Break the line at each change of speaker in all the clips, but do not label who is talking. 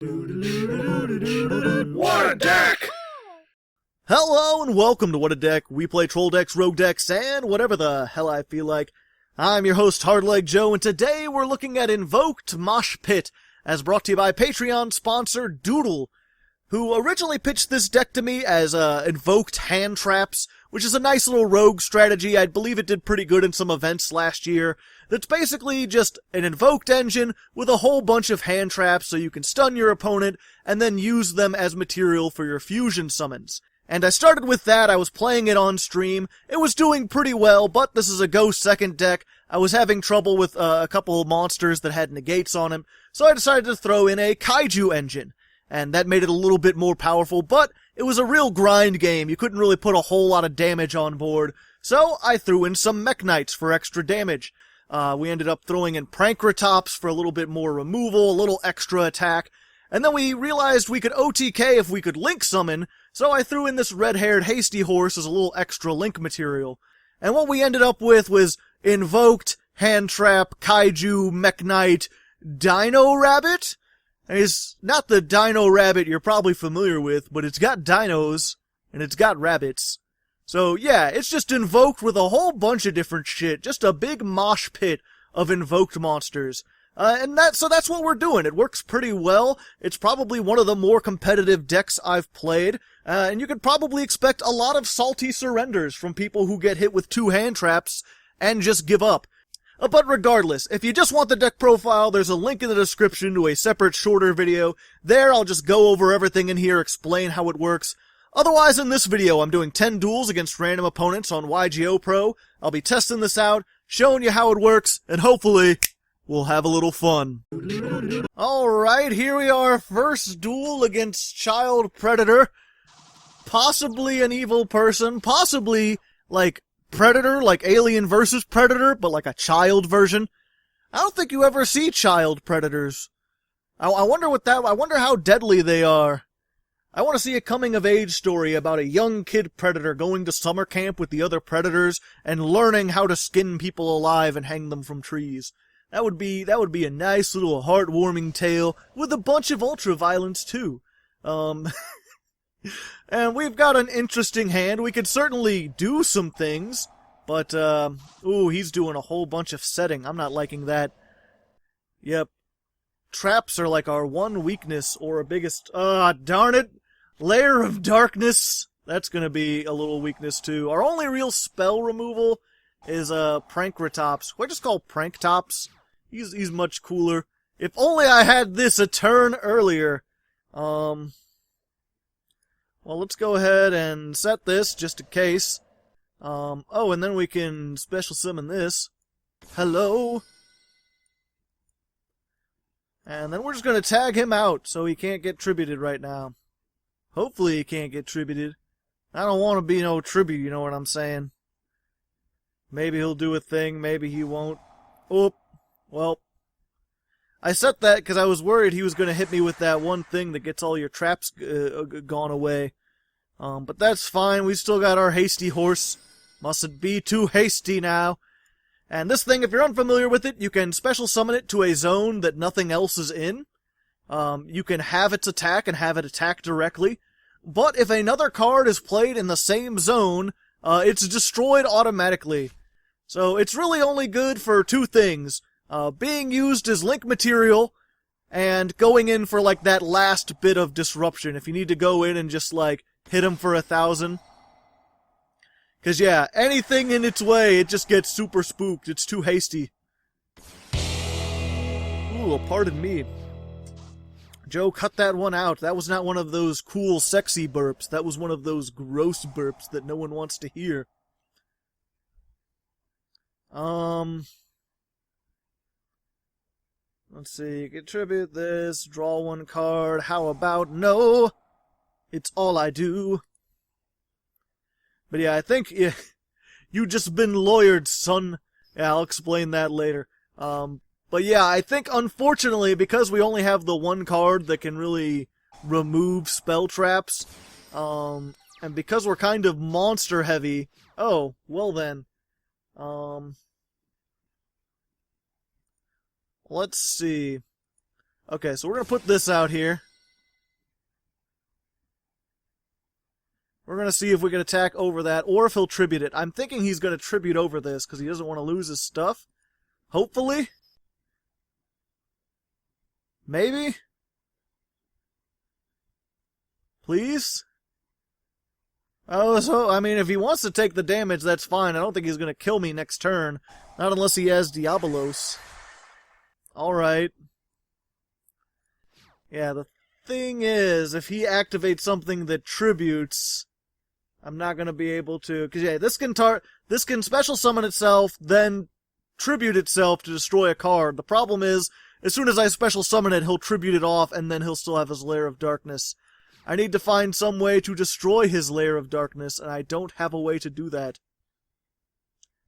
What a deck!
Hello and welcome to What a Deck. We play troll decks, rogue decks, and whatever the hell I feel like. I'm your host, Hardleg Joe, and today we're looking at Invoked Mosh Pit, as brought to you by Patreon sponsor Doodle, who originally pitched this deck to me as Invoked Hand Traps, which is a nice little rogue strategy. I believe it did pretty good in some events last year. That's basically just an invoked engine with a whole bunch of hand traps so you can stun your opponent and then use them as material for your fusion summons. And I started with that. I was playing it on stream. It was doing pretty well, but this is a go second deck. I was having trouble with a couple of monsters that had negates on him, so I decided to throw in a kaiju engine. And that made it a little bit more powerful, but it was a real grind game. You couldn't really put a whole lot of damage on board, so I threw in some Mech Knights for extra damage. We ended up throwing in Prankratops for a little bit more removal, a little extra attack, and then we realized we could OTK if we could link summon, so I threw in this red-haired hasty horse as a little extra link material. And what we ended up with was Invoked, Hand Trap, Kaiju, Mech Knight, Dino Rabbit? It's not the Dino Rabbit you're probably familiar with, but it's got dinos, and it's got rabbits. So yeah, it's just invoked with a whole bunch of different shit, just a big mosh pit of invoked monsters. So that's what we're doing. It works pretty well. It's probably one of the more competitive decks I've played, and you could probably expect a lot of salty surrenders from people who get hit with 2 hand traps and just give up. But regardless, if you just want the deck profile, there's a link in the description to a separate shorter video. There, I'll just go over everything in here, explain how it works. Otherwise, in this video, I'm doing 10 duels against random opponents on YGOPro. I'll be testing this out, showing you how it works, and hopefully, we'll have a little fun. Alright, here we are, first duel against Child Predator. Possibly an evil person, possibly, like, Predator, like Alien vs. Predator, but like a child version. I don't think you ever see child predators. I wonder I wonder how deadly they are. I want to see a coming-of-age story about a young kid predator going to summer camp with the other predators and learning how to skin people alive and hang them from trees. That would be a nice little heartwarming tale with a bunch of ultra-violence too. And we've got an interesting hand. We could certainly do some things, but, ooh, he's doing a whole bunch of setting. I'm not liking that. Yep. Traps are like our one weakness or our biggest, darn it! Layer of Darkness. That's gonna be a little weakness too. Our only real spell removal is, Prankratops. What I just call Pranktops? He's much cooler. If only I had this a turn earlier. Well, let's go ahead and set this, just in case. Oh, and then we can special summon this. Hello! And then we're just gonna tag him out, so he can't get tributed right now. Hopefully he can't get tributed. I don't want to be no tribute, you know what I'm saying? Maybe he'll do a thing, maybe he won't. Oh, well. I set that because I was worried he was going to hit me with that one thing that gets all your traps gone away. But that's fine. We still got our hasty horse. Mustn't be too hasty now. And this thing, if you're unfamiliar with it, you can special summon it to a zone that nothing else is in. You can have its attack and have it attack directly. But if another card is played in the same zone, it's destroyed automatically. So it's really only good for 2 things. Being used as link material, and going in for, like, that last bit of disruption. If you need to go in and just, like, hit him for 1,000. Cause yeah, anything in its way, it just gets super spooked. It's too hasty. Ooh, pardon me. Joe, cut that one out. That was not one of those cool, sexy burps. That was one of those gross burps that no one wants to hear. Let's see, contribute this, draw 1 card, how about no? It's all I do. But yeah, I think you just been lawyered, son. Yeah, I'll explain that later. But yeah, I think unfortunately, because we only have the 1 card that can really remove spell traps, and because we're kind of monster heavy, oh, well then, let's see. Okay, so we're gonna put this out here. We're going to see if we can attack over that, or if he'll tribute it. I'm thinking he's going to tribute over this, because he doesn't want to lose his stuff. Hopefully. Maybe? Please? Oh, so, I mean, if he wants to take the damage, that's fine. I don't think he's going to kill me next turn. Not unless he has Diabolos. Alright. Yeah, the thing is, if he activates something that tributes, I'm not going to be able to... Because, yeah, this can special summon itself, then tribute itself to destroy a card. The problem is, as soon as I special summon it, he'll tribute it off, and then he'll still have his Lair of Darkness. I need to find some way to destroy his Lair of Darkness, and I don't have a way to do that.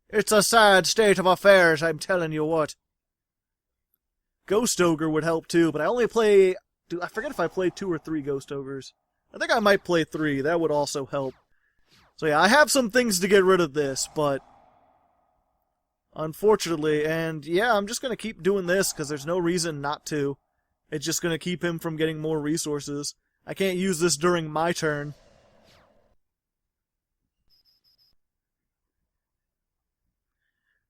It's a sad state of affairs, I'm telling you what. Ghost Ogre would help too, but I only play... I forget if I play 2 or 3 Ghost Ogres. I think I might play 3, that would also help. So yeah, I have some things to get rid of this, but... Unfortunately, and yeah, I'm just going to keep doing this, because there's no reason not to. It's just going to keep him from getting more resources. I can't use this during my turn.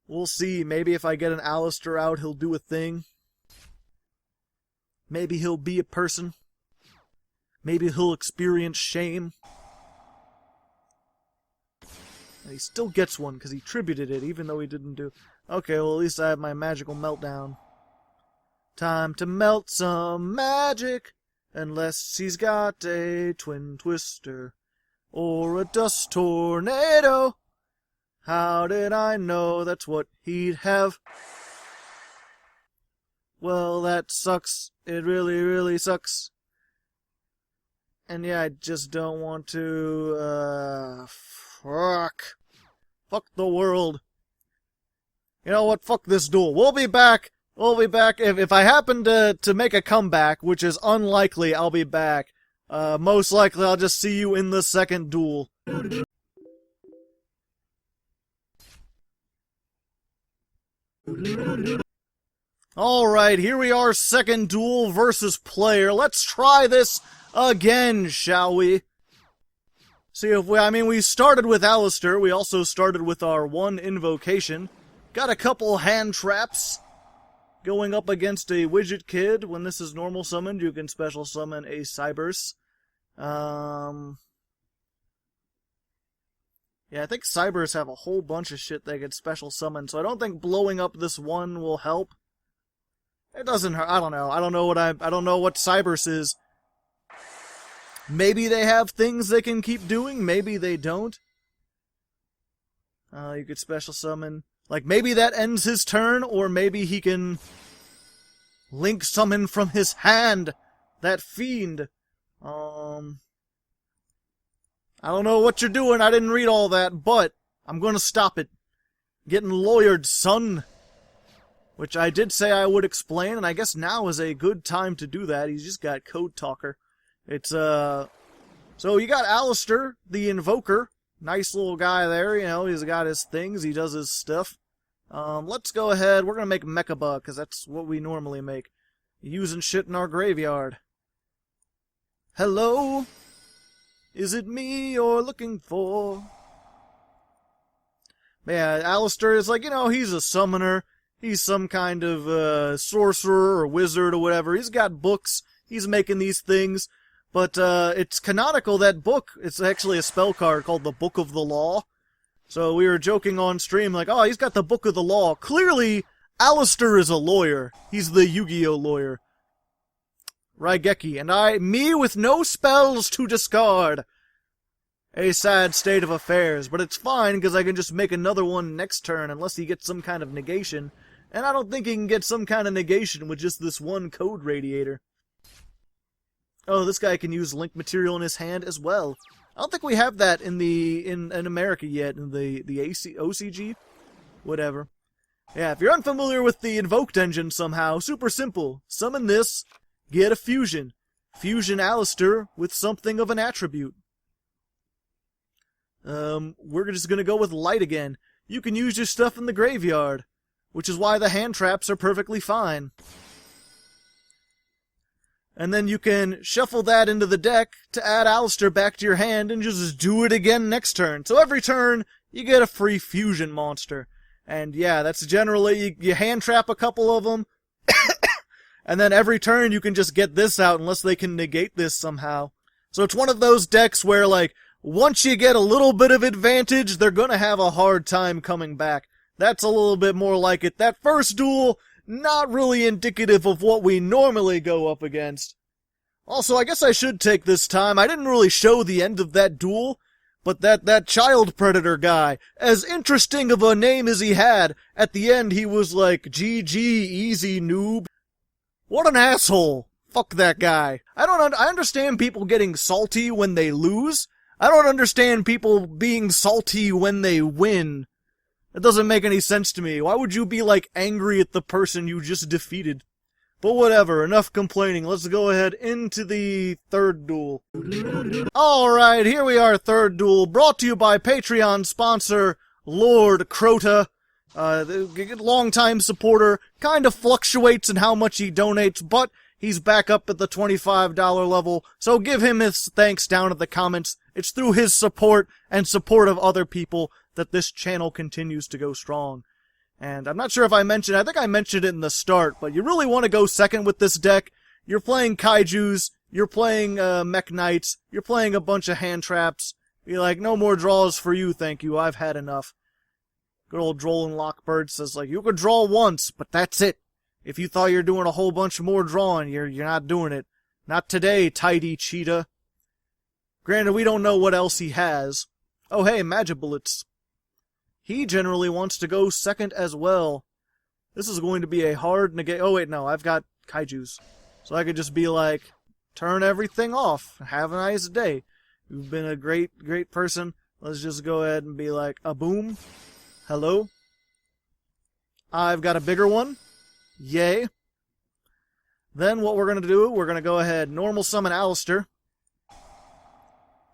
We'll see. Maybe if I get an Aleister out, he'll do a thing. Maybe he'll be a person. Maybe he'll experience shame. And he still gets one, because he tributed it, even though he didn't do... Okay, well, at least I have my magical meltdown. Time to melt some magic, unless he's got a twin twister, or a dust tornado. How did I know that's what he'd have? Well, that sucks. It really, really sucks. And yeah, I just don't want to, fuck. Fuck the world. You know what? Fuck this duel. We'll be back. We'll be back. If I happen to make a comeback, which is unlikely, I'll be back. Most likely I'll just see you in the second duel. Alright, here we are, second duel versus player. Let's try this again, shall we? See if we started with Aleister. We also started with our one invocation. Got a couple hand traps. Going up against a Widget Kid. When this is normal summoned, you can special summon a Cybers. Yeah, I think Cybers have a whole bunch of shit they can special summon, so I don't think blowing up this one will help. It doesn't hurt. I don't know. I don't know what Cybers is. Maybe they have things they can keep doing. Maybe they don't. You could special summon. Like, maybe that ends his turn, or maybe he can link summon from his hand. That fiend. I don't know what you're doing. I didn't read all that, but I'm gonna stop it. Getting lawyered, son. Which I did say I would explain, and I guess now is a good time to do that. He's just got Code Talker. It's, So you got Aleister, the Invoker. Nice little guy there, you know, he's got his things, he does his stuff. Let's go ahead, we're gonna make Mechaba, because that's what we normally make. Using shit in our graveyard. Hello? Is it me you're looking for? Yeah, Aleister is like, you know, he's a summoner. He's some kind of sorcerer or wizard or whatever. He's got books. He's making these things. But it's canonical, that book. It's actually a spell card called the Book of the Law. So we were joking on stream like, oh, he's got the Book of the Law. Clearly, Aleister is a lawyer. He's the Yu-Gi-Oh lawyer. Raigeki, and me with no spells to discard. A sad state of affairs, but it's fine because I can just make another one next turn unless he gets some kind of negation. And I don't think he can get some kind of negation with just this one code radiator. Oh, this guy can use link material in his hand as well. I don't think we have that in America yet, in the OCG? Whatever. Yeah, if you're unfamiliar with the Invoked engine somehow, super simple. Summon this, get a fusion. Fusion Aleister with something of an attribute. We're just gonna go with light again. You can use your stuff in the graveyard, which is why the hand traps are perfectly fine. And then you can shuffle that into the deck to add Aleister back to your hand and just do it again next turn. So every turn, you get a free fusion monster. And yeah, that's generally, you hand trap a couple of them, and then every turn you can just get this out unless they can negate this somehow. So it's one of those decks where, like, once you get a little bit of advantage, they're gonna have a hard time coming back. That's a little bit more like it. That first duel, not really indicative of what we normally go up against. Also, I guess I should take this time. I didn't really show the end of that duel, but that child predator guy, as interesting of a name as he had, at the end he was like, GG, easy noob. What an asshole. Fuck that guy. I understand people getting salty when they lose. I don't understand people being salty when they win. It doesn't make any sense to me. Why would you be, like, angry at the person you just defeated? But whatever, enough complaining. Let's go ahead into the third duel. Alright, here we are, third duel, brought to you by Patreon sponsor, Lord Crota. Long-time supporter, kind of fluctuates in how much he donates, but he's back up at the $25 level, so give him his thanks down in the comments. It's through his support and support of other people that this channel continues to go strong. And I'm not sure if I mentioned, I think I mentioned it in the start, but you really want to go second with this deck. You're playing Kaijus, you're playing Mech Knights, you're playing a bunch of hand traps. You're like, no more draws for you, thank you, I've had enough. Good old Droll and Lockbird says, like, you could draw once, but that's it. If you thought you're doing a whole bunch more drawing, you're not doing it. Not today, tidy cheetah. Granted, we don't know what else he has. Oh hey, Magibullets. He generally wants to go second as well. This is going to be a hard negate. Oh wait, no, I've got Kaijus. So I could just be like, turn everything off. Have a nice day. You've been a great person. Let's just go ahead and be like, a boom. Hello. I've got a bigger one. Yay. Then what we're going to do, we're going to go ahead, normal summon Aleister.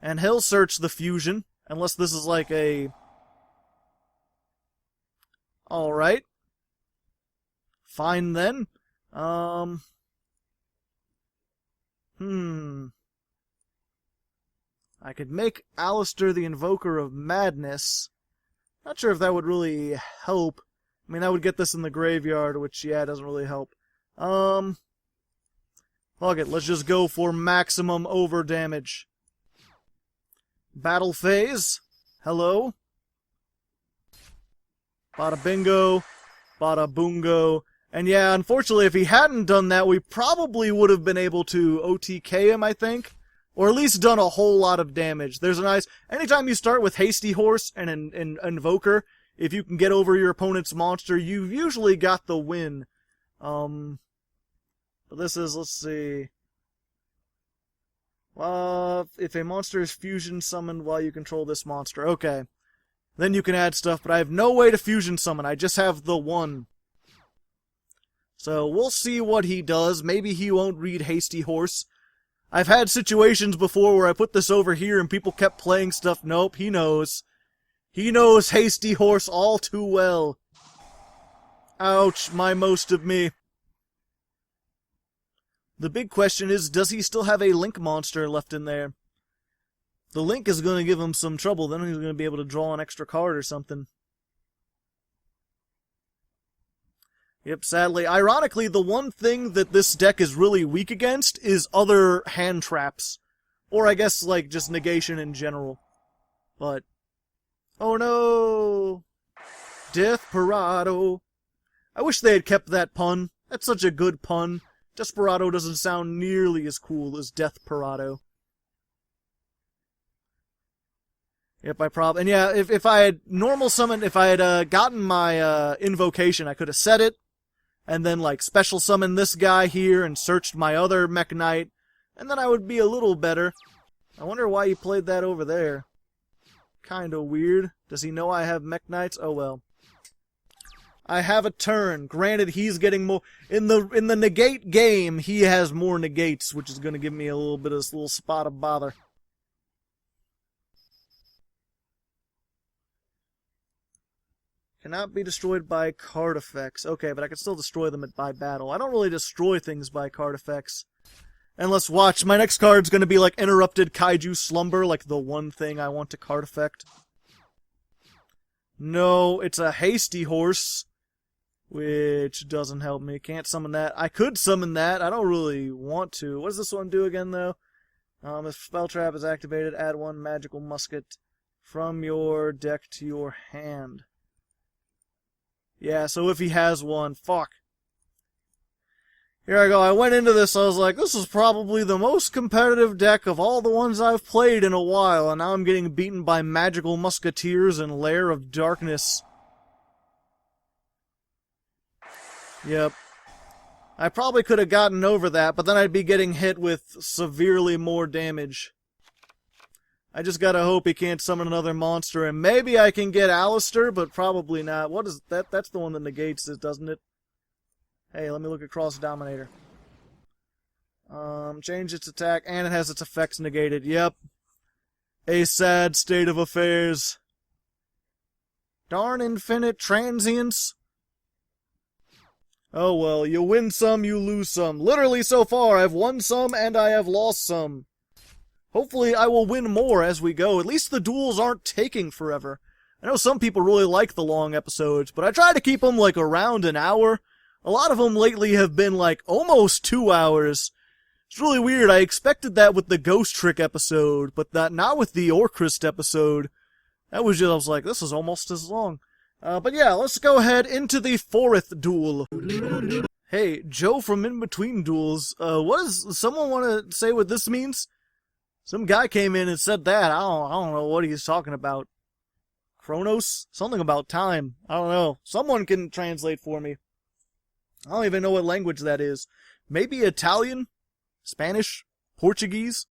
And he'll search the fusion, unless this is like a... Alright. Fine then. I could make Aleister the Invoker of Madness. Not sure if that would really help. I mean, I would get this in the graveyard, which, yeah, doesn't really help. Fuck it, let's just go for maximum over damage. Battle phase. Hello. Bada bingo. Bada boongo. And yeah, unfortunately, if he hadn't done that, we probably would have been able to OTK him, I think. Or at least done a whole lot of damage. There's a nice... Anytime you start with Hasty Horse and an Invoker, if you can get over your opponent's monster, you've usually got the win. But this is, let's see... if a monster is fusion summoned while you control this monster. Okay. Then you can add stuff, but I have no way to fusion summon. I just have the one. So we'll see what he does. Maybe he won't read Hasty Horse. I've had situations before where I put this over here and people kept playing stuff. Nope, he knows. He knows Hasty Horse all too well. Ouch, my most of me. The big question is, does he still have a Link monster left in there? The Link is going to give him some trouble. Then he's going to be able to draw an extra card or something. Yep, sadly. Ironically, the one thing that this deck is really weak against is other hand traps. Or I guess, like, just negation in general. But... oh no! Desperado. I wish they had kept that pun. That's such a good pun. Desperado doesn't sound nearly as cool as Deathperado. Yep, and yeah, if I had normal summoned, if I had gotten my invocation, I could have set it, and then like special summoned this guy here and searched my other Mech Knight, and then I would be a little better. I wonder why he played that over there. Kinda weird. Does he know I have Mech Knights? Oh well. I have a turn. Granted, he's getting more in the negate game. He has more negates, which is going to give me a little bit of this little spot of bother. Cannot be destroyed by card effects. Okay, but I can still destroy them by battle. I don't really destroy things by card effects. And let's watch. My next card's gonna be like Interrupted Kaiju Slumber, like the one thing I want to card effect. No, it's a Hasty Horse, which doesn't help me. Can't summon that. I could summon that. I don't really want to. What does this one do again, though? If Spell Trap is activated, add 1 Magical Musket from your deck to your hand. Yeah, so if he has one, fuck. Here I go. I went into this, I was like, this is probably the most competitive deck of all the ones I've played in a while, and now I'm getting beaten by Magical Musketeers and Lair of Darkness. Yep. I probably could have gotten over that, but then I'd be getting hit with severely more damage. I just gotta hope he can't summon another monster, and maybe I can get Aleister, but probably not. What is that? That's the one that negates it, doesn't it? Hey, let me look across Dominator. Change its attack, and it has its effects negated. Yep. A sad state of affairs. Darn infinite transience. Oh well, you win some, you lose some. Literally so far, I've won some, and I have lost some. Hopefully I will win more as we go. At least the duels aren't taking forever. I know some people really like the long episodes, but I try to keep them like around an hour. A lot of them lately have been like almost 2 hours. It's really weird. I expected that with the Ghost Trick episode, but not with the Orcrist episode. That was just, I was like, this is almost as long. But yeah, let's go ahead into the 4th duel. Hey, Joe from In Between Duels, does someone want to say what this means? Some guy came in and said that. I don't know what he's talking about. Chronos? Something about time. I don't know. Someone can translate for me. I don't even know what language that is. Maybe Italian? Spanish? Portuguese?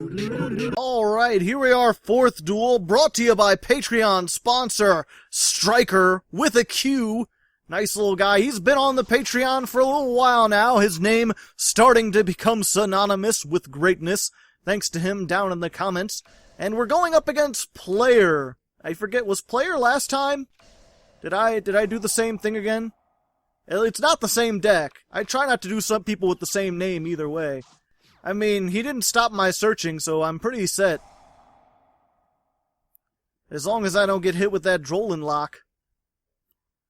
Alright, here we are, 4th duel, brought to you by Patreon sponsor, Striker, with a Q. Nice little guy. He's been on the Patreon for a little while now. His name starting to become synonymous with greatness, thanks to him down in the comments. And we're going up against Player. I forget, was Player last time? Did I do the same thing again? It's not the same deck. I try not to do some people with the same name either way. I mean, he didn't stop my searching, so I'm pretty set. As long as I don't get hit with that Drollin Lock.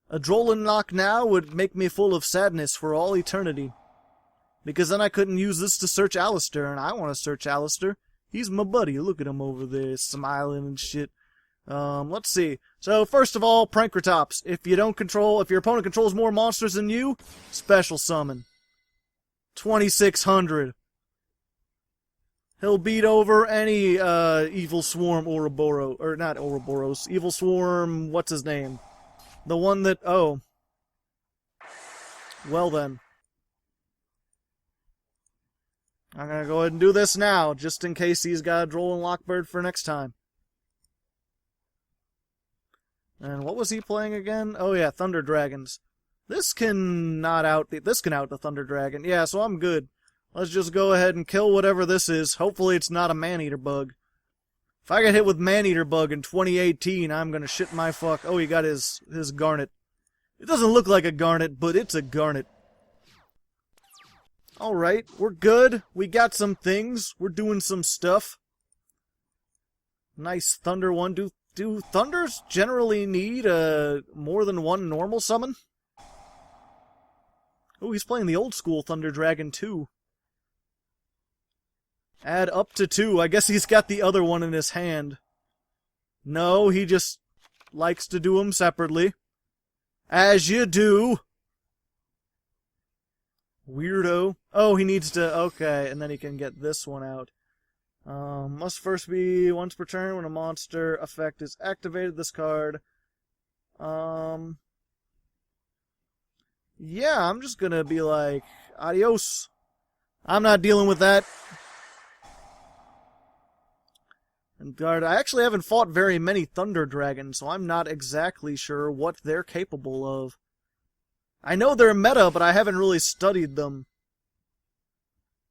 A Drollin Lock now would make me full of sadness for all eternity. Because then I couldn't use this to search Aleister, and I want to search Aleister. He's my buddy. Look at him over there, smiling and shit. Let's see. So, first of all, Prankratops. If your opponent controls more monsters than you, special summon. 2600. He'll beat over any, Evil Swarm Ouroboros, or not Ouroboros, Evil Swarm, what's his name? The one that, oh. Well then. I'm gonna go ahead and do this now, just in case he's got a Drollin Lockbird for next time. And what was he playing again? Oh yeah, Thunder Dragons. This can out the Thunder Dragon. Yeah, so I'm good. Let's just go ahead and kill whatever this is. Hopefully it's not a Maneater Bug. If I get hit with Maneater Bug in 2018, I'm gonna shit my fuck. Oh, he got his Garnet. It doesn't look like a Garnet, but it's a Garnet. Alright, we're good. We got some things. We're doing some stuff. Nice Thunder one. Do Thunders generally need more than one normal summon? Oh, he's playing the old school Thunder Dragon too. Add up to 2. I guess he's got the other one in his hand. No, he just likes to do them separately. As you do. Weirdo. Oh, he needs to... Okay, and then he can get this one out. Must first be once per turn when a monster effect is activated. This card. Yeah, I'm just gonna be like, adios. I'm not dealing with that. And guard, I actually haven't fought very many Thunder Dragons, so I'm not exactly sure what they're capable of. I know they're meta, but I haven't really studied them.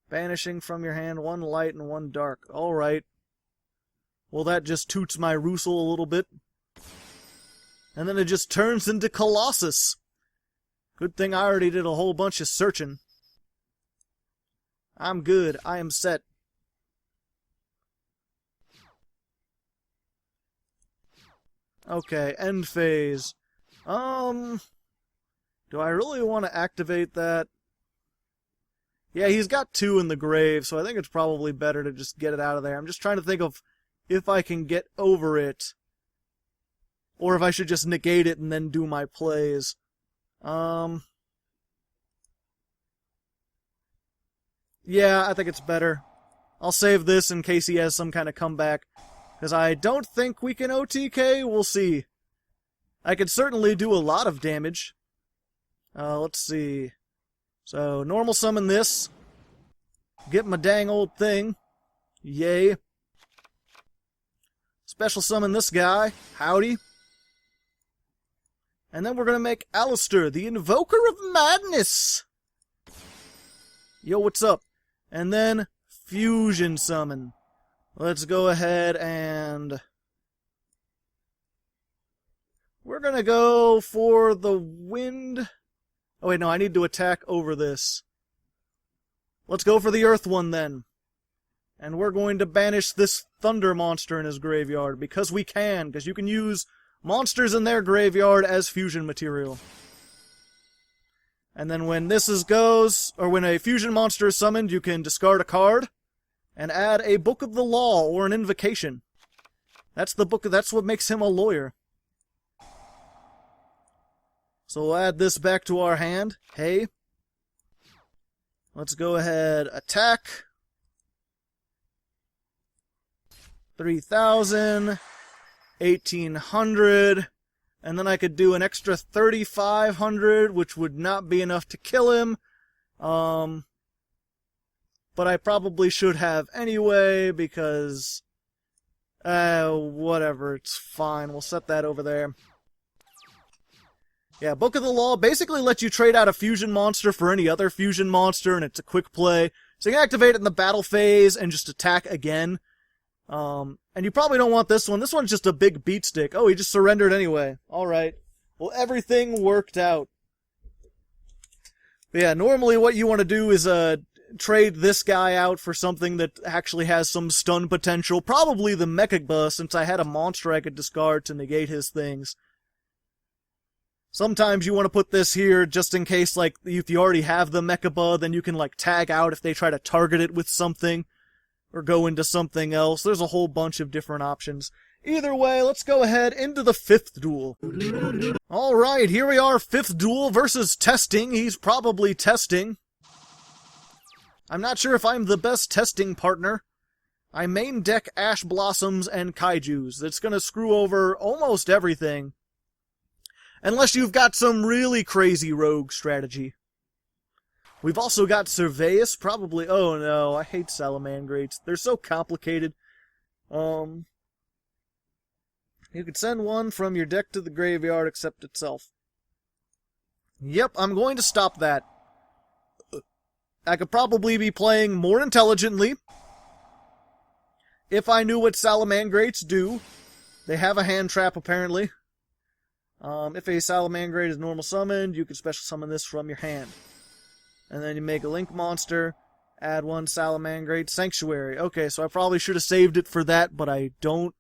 Banishing from your hand 1 light and 1 dark. Alright. Well, that just toots my Roosel a little bit. And then it just turns into Colossus. Good thing I already did a whole bunch of searching. I'm good. I am set. Okay, end phase. Do I really want to activate that? Yeah, he's got 2 in the grave, so I think it's probably better to just get it out of there. I'm just trying to think of if I can get over it, or if I should just negate it and then do my plays. Yeah, I think it's better. I'll save this in case he has some kind of comeback, because I don't think we can OTK. We'll see. I could certainly do a lot of damage. Let's see. So, normal summon this. Get my dang old thing. Yay. Special summon this guy. Howdy. And then we're going to make Aleister, the Invoker of Madness. Yo, what's up? And then Fusion Summon. Let's go ahead and... we're going to go for the wind... oh wait, no, I need to attack over this. Let's go for the earth one then. And we're going to banish this thunder monster in his graveyard, because we can, because you can use monsters in their graveyard as fusion material. And then when this goes, or when a fusion monster is summoned, you can discard a card and add a Book of the Law or an invocation. That's what makes him a lawyer. So we'll add this back to our hand. Hey. Let's go ahead, attack. 3,000, 1,800, and then I could do an extra 3,500, which would not be enough to kill him. But I probably should have anyway, because... whatever, it's fine. We'll set that over there. Yeah, Book of the Law basically lets you trade out a fusion monster for any other fusion monster, and it's a quick play. So you can activate it in the battle phase and just attack again. And you probably don't want this one. This one's just a big beat stick. Oh, he just surrendered anyway. Alright. Well, everything worked out. But yeah, normally what you want to do is, trade this guy out for something that actually has some stun potential. Probably the Mecha, since I had a monster I could discard to negate his things. Sometimes you want to put this here just in case, like, if you already have the Mecha, then you can, like, tag out if they try to target it with something. Or go into something else. There's a whole bunch of different options. Either way, let's go ahead into the 5th duel. Alright, here we are, 5th duel versus testing. He's probably testing. I'm not sure if I'm the best testing partner. I main deck Ash Blossoms and Kaijus. That's gonna screw over almost everything. Unless you've got some really crazy rogue strategy. We've also got Surveus, probably... oh no, I hate Salamangreats. They're so complicated. You could send one from your deck to the graveyard except itself. Yep, I'm going to stop that. I could probably be playing more intelligently if I knew what Salamangreats do. They have a hand trap, apparently. If a Salamangreat is normal summoned, you can special summon this from your hand. And then you make a Link monster, add one Salamangreat Sanctuary. Okay, so I probably should have saved it for that, but I don't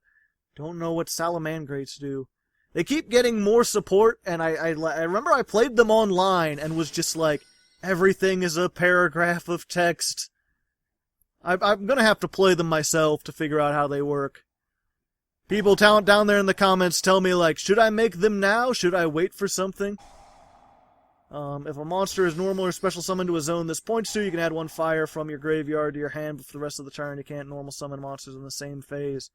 know what Salamangreats do. They keep getting more support, and I remember I played them online and was just like, everything is a paragraph of text. I'm gonna have to play them myself to figure out how they work. People down there in the comments tell me, like, should I make them now? Should I wait for something? If a monster is normal or special summoned to a zone this points to, you can add one fire from your graveyard to your hand for the rest of the turn. You can't normal summon monsters in the same phase.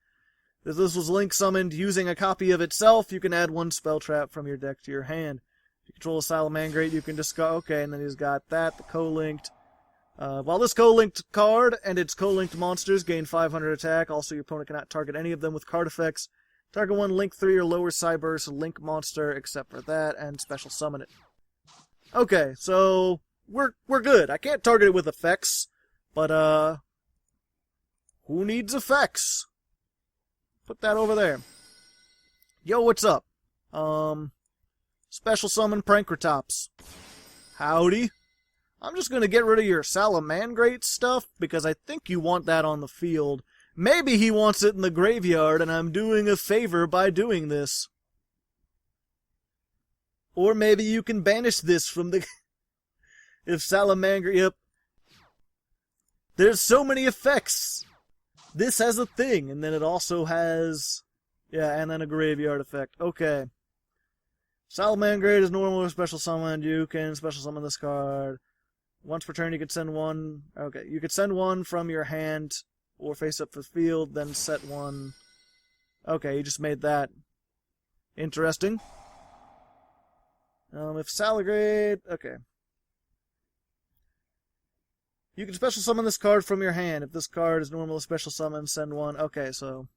If this was Link summoned using a copy of itself, you can add one spell trap from your deck to your hand. If you control a Salamangreat, you can discard... okay, and then he's got that, the co-linked. While this co-linked card and its co-linked monsters gain 500 attack, also your opponent cannot target any of them with card effects. Target one Link 3 or lower Cyberse Link monster except for that, and special summon it. Okay, so we're good. I can't target it with effects, but who needs effects? Put that over there. Yo, what's up? Special summon Prankratops. Howdy. I'm just gonna get rid of your Salamangreat stuff, because I think you want that on the field. Maybe he wants it in the graveyard, and I'm doing a favor by doing this. Or maybe you can banish this from the... if Salamangreat... Yep. There's so many effects! This has a thing, and then it also has... yeah, and then a graveyard effect. Okay. Salamangreat is normal or special summon. You can special summon this card. Once per turn, you can send one... okay, you could send one from your hand or face up the field, then set one... okay, you just made that. Interesting. If Salamangreat... okay. You can special summon this card from your hand. If this card is normal or special summon, send one. Okay, so...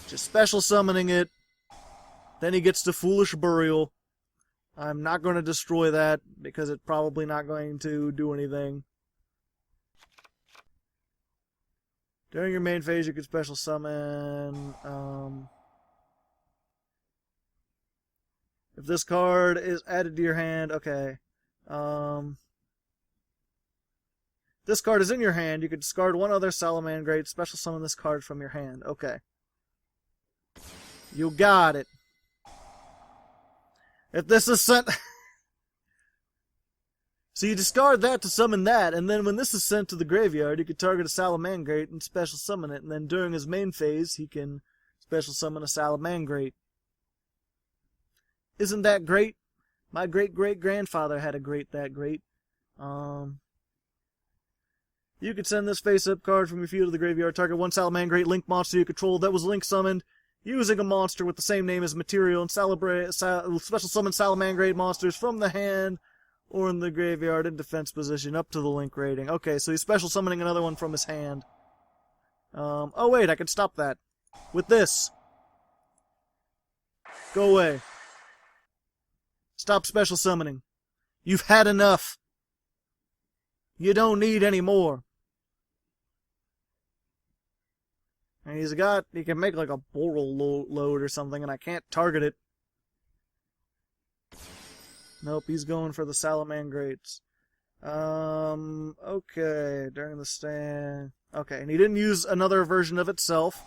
just special summoning it. Then he gets to Foolish Burial. I'm not going to destroy that, because it's probably not going to do anything. During your main phase, you can special summon... if this card is added to your hand, okay. This card is in your hand, you can discard one other Salamangreat, special summon this card from your hand. Okay. You got it. If this is sent... so you discard that to summon that, and then when this is sent to the graveyard, you can target a Salamangreat and special summon it, and then during his main phase, he can special summon a Salamangreat. Isn't that great? My great-great-grandfather had a that great. You could send this face-up card from your field to the graveyard, target one Salamangreat Link monster you control that was Link summoned, using a monster with the same name as material, and special summon Salamangreat monsters from the hand or in the graveyard in defense position up to the Link rating. Okay, so he's special summoning another one from his hand. Oh wait, I can stop that. With this. Go away. Stop special summoning. You've had enough. You don't need any more. And he can make like a Boral load or something, and I can't target it. Nope, he's going for the Salamangreats. Okay, during the stand... okay, and he didn't use another version of itself.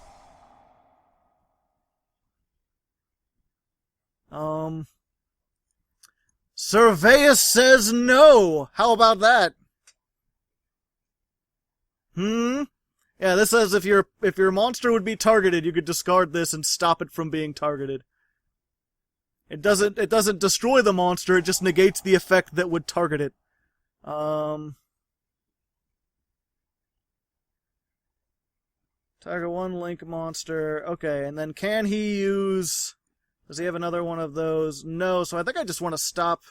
Surveus says no! How about that? Yeah, this says if your monster would be targeted, you could discard this and stop it from being targeted. It doesn't destroy the monster, it just negates the effect that would target it. Target one Link monster. Okay, and then can he use... does he have another one of those? No, so I think I just want to stop...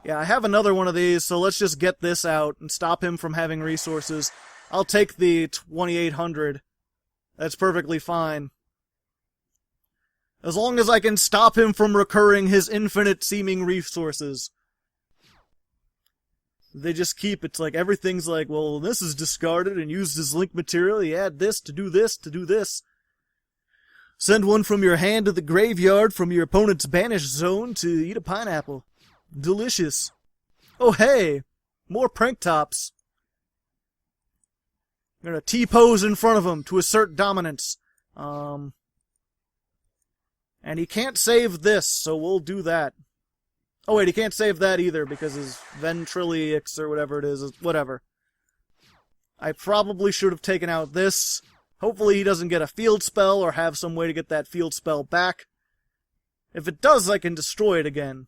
yeah, I have another one of these, so let's just get this out and stop him from having resources. I'll take the 2800. That's perfectly fine. As long as I can stop him from recurring his infinite-seeming resources. They just keep, it's like, everything's like, well, this is discarded and used as link material, you add this to do this, to do this. Send one from your hand to the graveyard from your opponent's banished zone to eat a pineapple. Delicious. Oh hey! More prank tops. I'm gonna T-pose in front of him to assert dominance. And he can't save this, so we'll do that. Oh wait, he can't save that either, because his Ventriloquist or whatever it is whatever. I probably should have taken out this. Hopefully he doesn't get a field spell, or have some way to get that field spell back. If it does, I can destroy it again.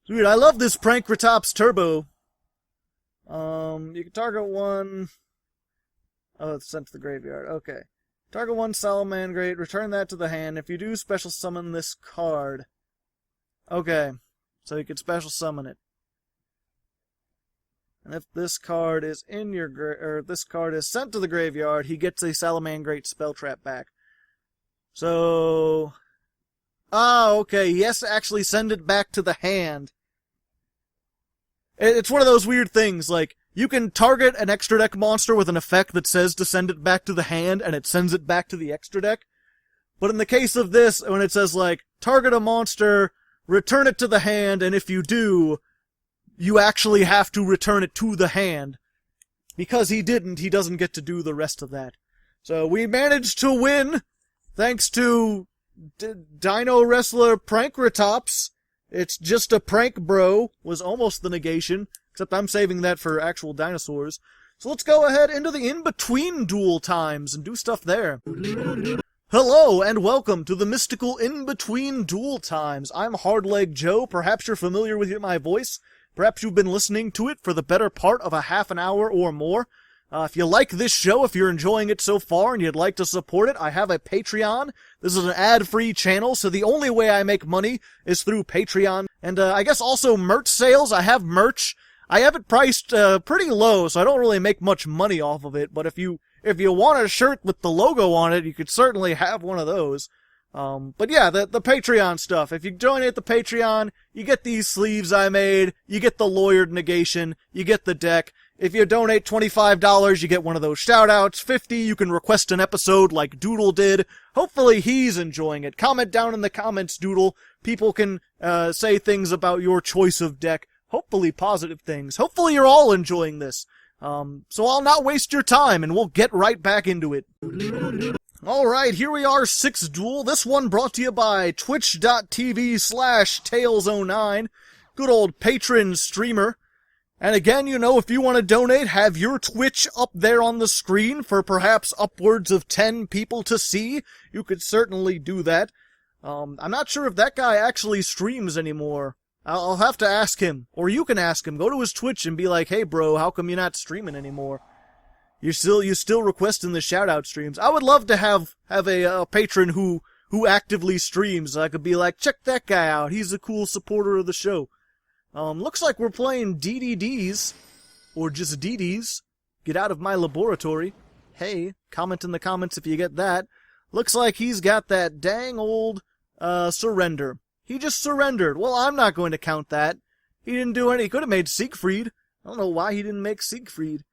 Dude, I love this Prankratops Turbo. You can target one... oh, it's sent to the graveyard. Okay. Target one Salamangreat, return that to the hand. If you do, special summon this card. Okay. So you can special summon it. And if this card is in your or this card is sent to the graveyard, he gets a Salamangreat spell trap back. So... ah, okay, he has to actually send it back to the hand. It's one of those weird things, like, you can target an extra deck monster with an effect that says to send it back to the hand, and it sends it back to the extra deck. But in the case of this, when it says, like, target a monster return it to the hand, and if you do, you actually have to return it to the hand. Because he didn't, he doesn't get to do the rest of that. So we managed to win, thanks to Dino Wrestler Prankratops. It's just a prank, bro, was almost the negation, except I'm saving that for actual dinosaurs. So let's go ahead into the in-between duel times and do stuff there. Hello, and welcome to the mystical in-between duel times. I'm Hardleg Joe. Perhaps you're familiar with my voice. Perhaps you've been listening to it for the better part of a half an hour or more. If you like this show, if you're enjoying it so far and you'd like to support it, I have a Patreon. This is an ad-free channel, so the only way I make money is through Patreon. And I guess also merch sales. I have merch. I have it priced pretty low, so I don't really make much money off of it. But if you want a shirt with the logo on it, you could certainly have one of those. But yeah, the Patreon stuff. If you donate the Patreon, you get these sleeves I made, you get the lawyered negation, you get the deck. If you donate $25, you get one of those shoutouts. $50, you can request an episode like Doodle did. Hopefully he's enjoying it. Comment down in the comments, Doodle. People can say things about your choice of deck. Hopefully positive things. Hopefully you're all enjoying this. So I'll not waste your time, and we'll get right back into it. Alright, here we are, 6th duel. This one brought to you by twitch.tv/Tails09. Good old patron streamer. And again, you know, if you want to donate, have your Twitch up there on the screen for perhaps upwards of 10 people to see. You could certainly do that. I'm not sure if that guy actually streams anymore. I'll have to ask him. Or you can ask him. Go to his Twitch and be like, hey bro, how come you're not streaming anymore? You still requesting the shoutout streams. I would love to have a patron who actively streams. I could be like, check that guy out. He's a cool supporter of the show. Looks like we're playing DDDs, or just DDs. Get out of my laboratory. Hey, comment in the comments if you get that. Looks like he's got that dang old, surrender. He just surrendered. Well, I'm not going to count that. He didn't do any. He could have made Siegfried. I don't know why he didn't make Siegfried.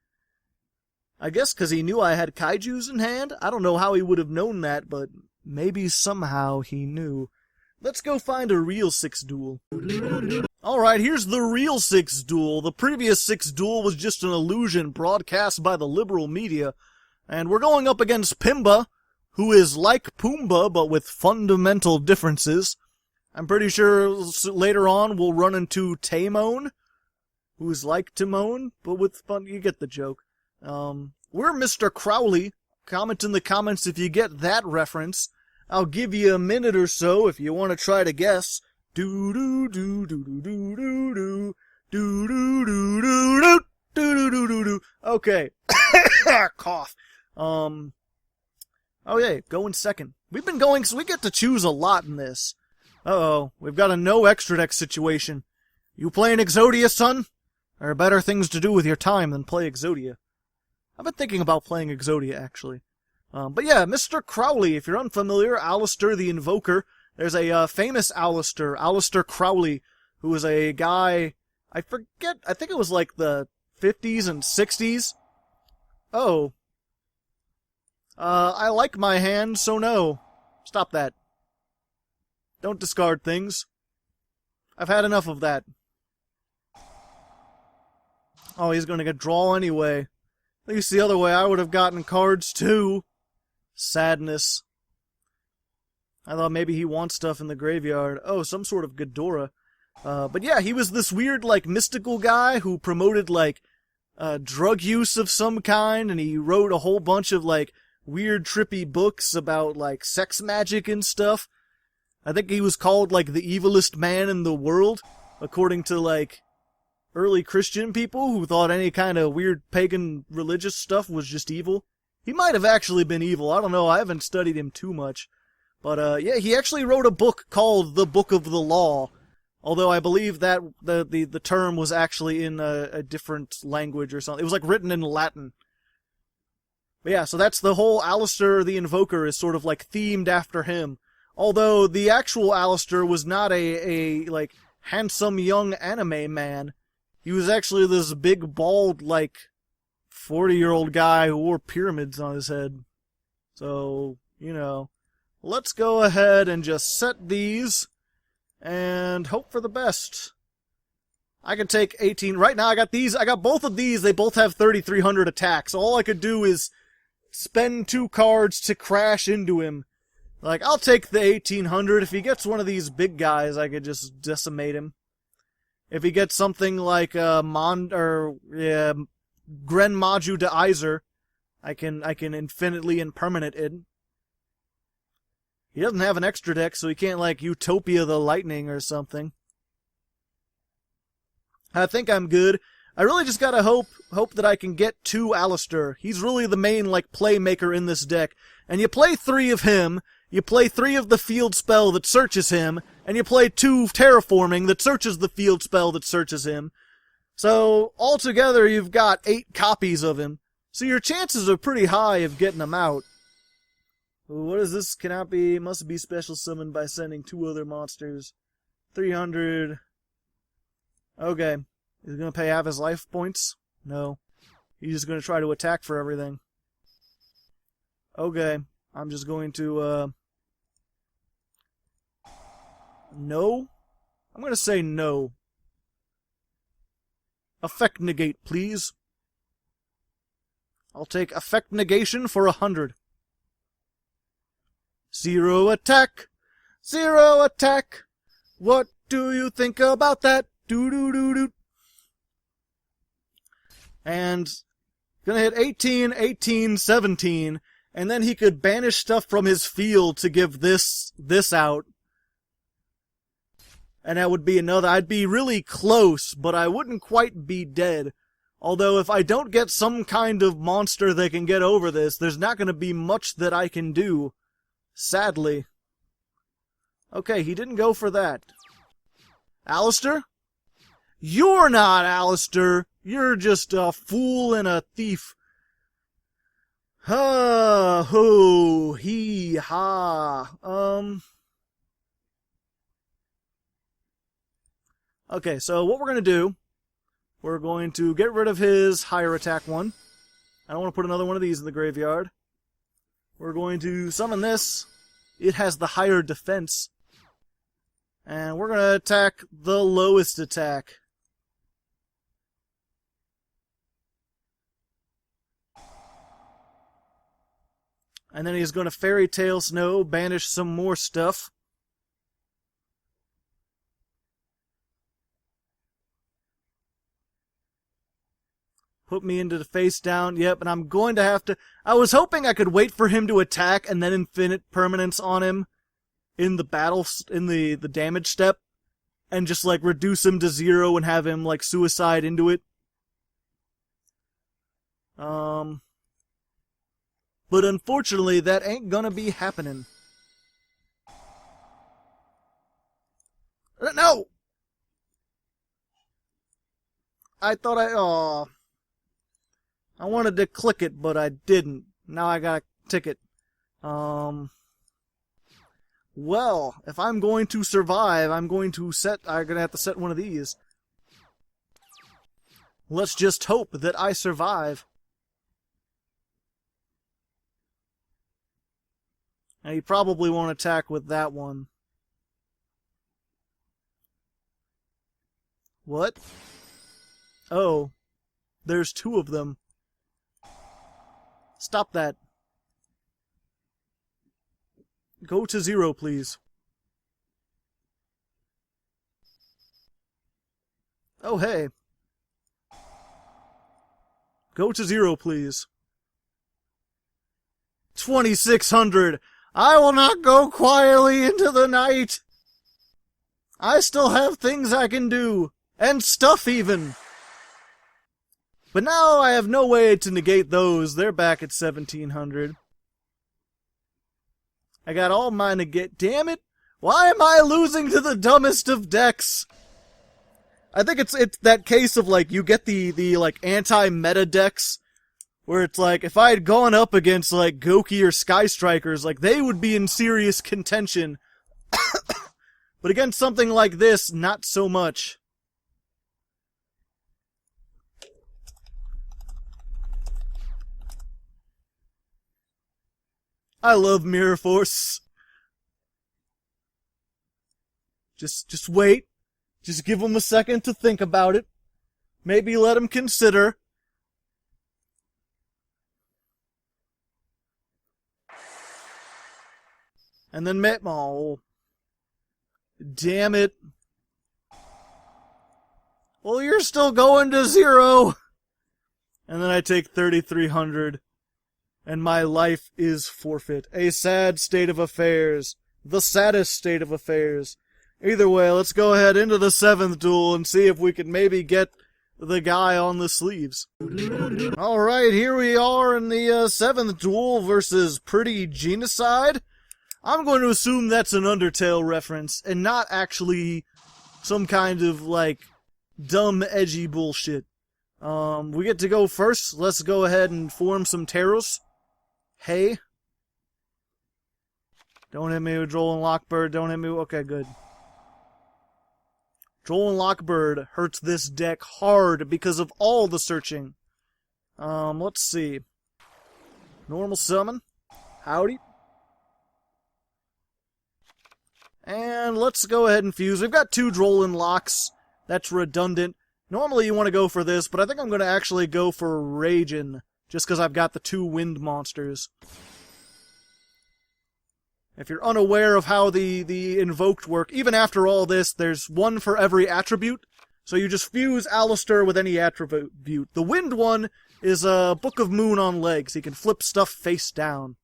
I guess because he knew I had kaijus in hand? I don't know how he would have known that, but maybe somehow he knew. Let's go find a real 6th duel. Alright, here's the real 6th duel. The previous 6th duel was just an illusion broadcast by the liberal media. And we're going up against Pimba, who is like Pumbaa, but with fundamental differences. I'm pretty sure later on we'll run into Tamon, who's like Timon, but with fun. You get the joke. We're Mr. Crowley. Comment in the comments if you get that reference. I'll give you a minute or so if you want to try to guess. Do do do do do do do do do do do do do do do do. Okay. Cough. Oh yeah, going second. We've been going, so we get to choose a lot in this. Uh-oh, we've got a no extra deck situation. You playing Exodia, son? There are better things to do with your time than play Exodia. I've been thinking about playing Exodia, actually. But yeah, Mr. Crowley, if you're unfamiliar, Aleister the Invoker. There's a famous Aleister Crowley, who was a guy, I forget, I think it was like the 50s and 60s. Oh. I like my hand, so no. Stop that. Don't discard things. I've had enough of that. Oh, he's gonna get draw anyway. At least the other way, I would have gotten cards too. Sadness. I thought maybe he wants stuff in the graveyard. Oh, some sort of Ghidorah. But yeah, he was this weird, like, mystical guy who promoted, like, drug use of some kind, and he wrote a whole bunch of, like, weird, trippy books about, like, sex magic and stuff. I think he was called, like, the evilest man in the world, according to, like, early Christian people who thought any kind of weird pagan religious stuff was just evil. He might have actually been evil. I don't know. I haven't studied him too much. But, yeah, he actually wrote a book called The Book of the Law. Although I believe that the term was actually in a different language or something. It was, like, written in Latin. But yeah, so that's the whole Aleister the Invoker is sort of, like, themed after him. Although the actual Aleister was not a like, handsome young anime man. He was actually this big, bald, like, 40-year-old guy who wore pyramids on his head. So, you know, let's go ahead and just set these. and hope for the best. I can take 18. Right now I got these. I got both of these. They both have 3,300 attacks. So all I could do is spend 2 cards to crash into him. Like, I'll take the 1,800. If he gets one of these big guys, I could just decimate him. If he gets something like Gren Maju de Iser, I can infinitely impermanent it. He doesn't have an extra deck, so he can't, like, Utopia the Lightning or something. I think I'm good. I really just gotta hope that I can get 2 Aleister. He's really the main, like, playmaker in this deck. And you play 3 of him, you play 3 of the field spell that searches him, and you play 2 Terraforming that searches the field spell that searches him. So, altogether, you've got 8 copies of him. So your chances are pretty high of getting him out. What is this? Cannot be, must be special summoned by sending 2 other monsters. 300. Okay. Is he gonna pay half his life points? No. He's just gonna try to attack for everything. Okay. I'm just going to, no? I'm gonna say no. Effect negate, please. I'll take effect negation for 100. 0 attack! 0 attack! What do you think about that? Doo-doo-doo-doo. And gonna hit 18, 18, 17, and then he could banish stuff from his field to give this out. And that would be another. I'd be really close, but I wouldn't quite be dead. Although if I don't get some kind of monster that can get over this, there's not gonna be much that I can do. Sadly. Okay, he didn't go for that. Aleister? You're not Aleister! You're just a fool and a thief. Ha, ho, he, ha. Okay, so what we're going to do, we're going to get rid of his higher attack one. I don't want to put another one of these in the graveyard. We're going to summon this. It has the higher defense. And we're going to attack the lowest attack. And then he's going to Fairy Tale Snow, banish some more stuff. Put me into the face down. Yep, and I'm going to have to... I was hoping I could wait for him to attack and then infinite permanence on him in the battle, in the damage step. And just, like, reduce him to 0 and have him, like, suicide into it. But unfortunately, that ain't gonna be happening. No! I thought I wanted to click it, but I didn't. Now I got a ticket. Well, if I'm going to survive, I'm gonna have to set one of these. Let's just hope that I survive. And he probably won't attack with that one. What? Oh. There's 2 of them. Stop that. Go to 0, please. Oh, hey. Go to 0, please. 2,600! I will not go quietly into the night! I still have things I can do. And stuff, even! But now I have no way to negate those. They're back at 1,700. I got all my negate... Damn it! Why am I losing to the dumbest of decks? I think it's that case of, like, you get the like, anti-meta decks, where it's like, if I had gone up against, like, Goki or Sky Strikers, like, they would be in serious contention. But against something like this, not so much. I love Mirror Force. Just wait. Just give him a second to think about it. Maybe let him consider. And then oh, damn it. Well, you're still going to 0. And then I take 3,300. And my life is forfeit. A sad state of affairs. The saddest state of affairs. Either way, let's go ahead into the 7th duel and see if we can maybe get the guy on the sleeves. Alright, here we are in the 7th duel versus Pretty Genocide. I'm going to assume that's an Undertale reference, and not actually some kind of, like, dumb, edgy bullshit. We get to go first. Let's go ahead and form some Taros. Hey. Don't hit me with Droll and Lockbird. Don't hit me with... Okay, good. Droll and Lockbird hurts this deck hard because of all the searching. Let's see. Normal summon. Howdy. And let's go ahead and fuse. We've got 2 Droll and Locks. That's redundant. Normally you want to go for this, but I think I'm going to actually go for Ragin, just because I've got the 2 wind monsters. If you're unaware of how the Invoked work, even after all this, there's 1 for every attribute, so you just fuse Aleister with any attribute. The wind one is a Book of Moon on legs. He can flip stuff face down.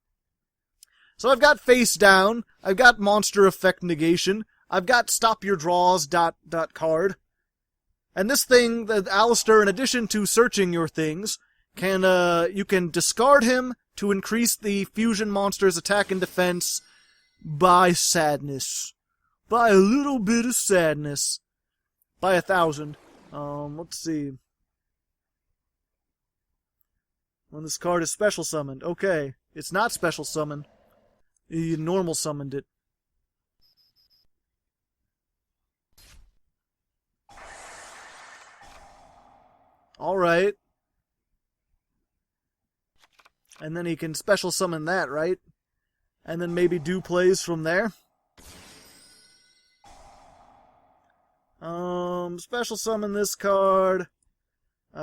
So I've got face down, I've got monster effect negation, I've got stop your draws card. And this thing, the Aleister, in addition to searching your things, you can discard him to increase the fusion monster's attack and defense by sadness. By a little bit of sadness. By 1,000. Let's see. When this card is special summoned. Okay, it's not special summoned. You normal summoned it. Alright. And then he can special summon that, right? And then maybe do plays from there. Special summon this card. Yeah,